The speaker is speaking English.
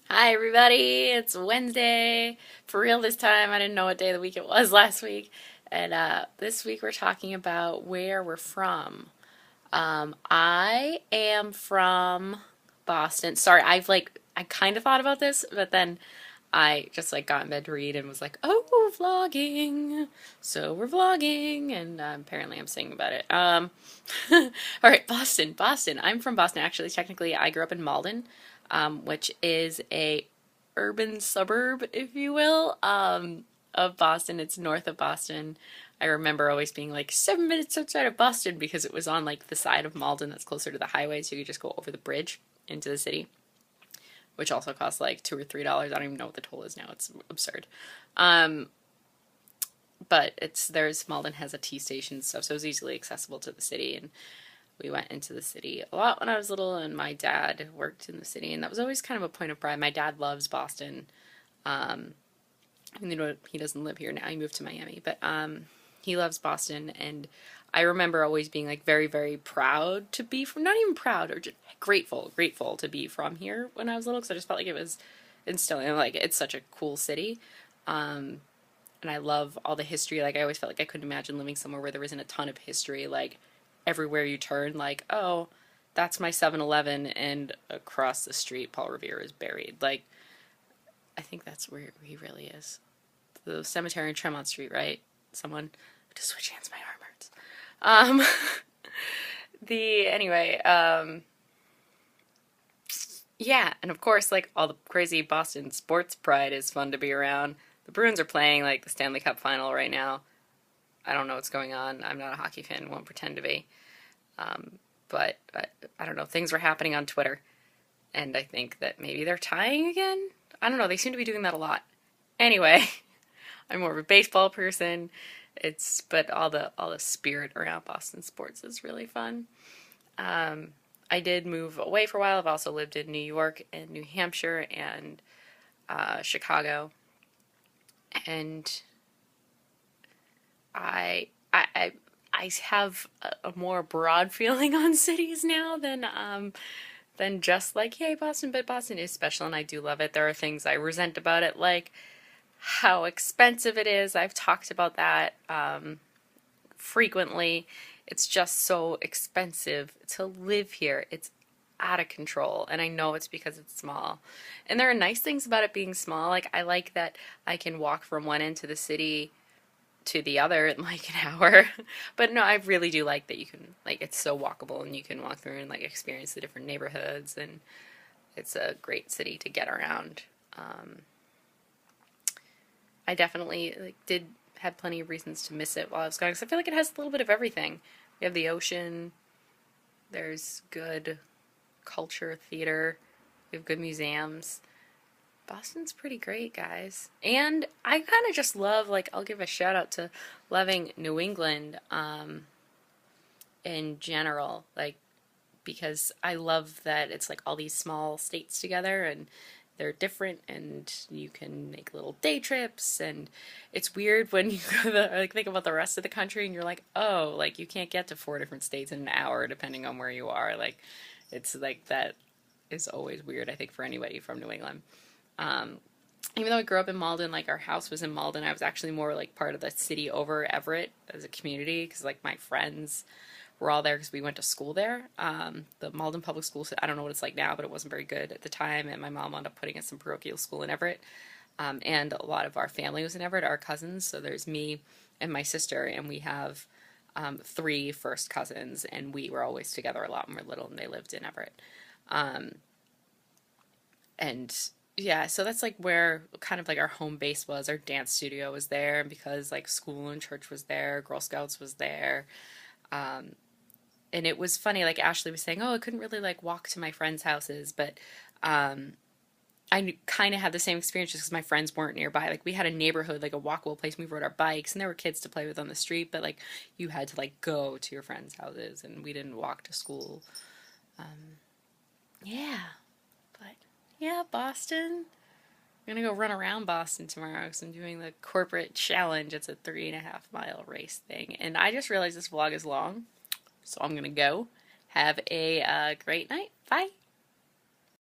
Hi everybody, it's Wednesday. For real this time, I didn't know what day of the week it was last week. And this week we're talking about where we're from. I am from Boston. Sorry, I kind of thought about this, but then I just got in bed to read and was like, oh, vlogging. So we're vlogging, and apparently I'm singing about it. All right, Boston. I'm from Boston. Actually, technically, I grew up in Malden, which is a urban suburb, if you will, of Boston. It's north of Boston. I remember always being like 7 minutes outside of Boston because it was on the side of Malden that's closer to the highway, so you could just go over the bridge into the city, which also costs like $2 or $3. I don't even know what the toll is now. It's absurd. But there's Malden has a T station and stuff, so it was easily accessible to the city. And we went into the city a lot when I was little, and my dad worked in the city, and that was always kind of a point of pride. My dad loves Boston. He doesn't live here now. He moved to Miami, but he loves Boston, and I remember always being very, very proud to be from, not even proud, or just grateful to be from here when I was little, because I just felt like it was instilling, it's such a cool city. And I love all the history. I always felt like I couldn't imagine living somewhere where there isn't a ton of history, everywhere you turn, oh, that's my 7-Eleven, and across the street, Paul Revere is buried. I think that's where he really is. The cemetery in Tremont Street, right? Someone to switch hands, my arm hurts. Anyway, yeah, and of course, all the crazy Boston sports pride is fun to be around. The Bruins are playing the Stanley Cup final right now. I don't know what's going on. I'm not a hockey fan, won't pretend to be. But I don't know, things were happening on Twitter, and I think that maybe they're tying again? I don't know, they seem to be doing that a lot. Anyway, I'm more of a baseball person. But all the spirit around Boston sports is really fun. I did move away for a while. I've also lived in New York and New Hampshire and Chicago, and I have a more broad feeling on cities now than just hey, Boston, but Boston is special and I do love it. There are things I resent about it, like how expensive it is. I've talked about that frequently. It's just so expensive to live here. It's out of control, and I know it's because it's small. And there are nice things about it being small. I like that I can walk from one end to the city to the other in an hour. But no, I really do like that you can, it's so walkable, and you can walk through and experience the different neighborhoods, and it's a great city to get around. I definitely did have plenty of reasons to miss it while I was gone, because I feel like it has a little bit of everything. We have the ocean, there's good culture, theater, we have good museums. Boston's pretty great, guys. And I kind of just love, I'll give a shout out to loving New England in general, because I love that it's all these small states together, and they're different, and you can make little day trips. And it's weird when you go think about the rest of the country, and you're oh, you can't get to 4 different states in an hour depending on where you are. It's that is always weird, I think, for anybody from New England. Even though I grew up in Malden, our house was in Malden, I was actually more part of the city over Everett as a community, because my friends were all there because we went to school there. The Malden Public Schools, I don't know what it's like now, but it wasn't very good at the time, and my mom wound up putting us in parochial school in Everett. And a lot of our family was in Everett, our cousins, so there's me and my sister, and we have 3 first cousins, and we were always together a lot when we were little, and they lived in Everett. And yeah, so that's where kind of our home base was. Our dance studio was there, and because school and church was there, Girl Scouts was there. And it was funny, Ashley was saying, oh, I couldn't really walk to my friends' houses, but I kind of had the same experience just because my friends weren't nearby. We had a neighborhood, a walkable place, and we rode our bikes, and there were kids to play with on the street, but you had to go to your friends' houses, and we didn't walk to school. Yeah, but yeah, Boston. I'm gonna go run around Boston tomorrow because I'm doing the corporate challenge. It's a 3.5 mile race thing, and I just realized this vlog is long, so I'm gonna go. Have a great night. Bye.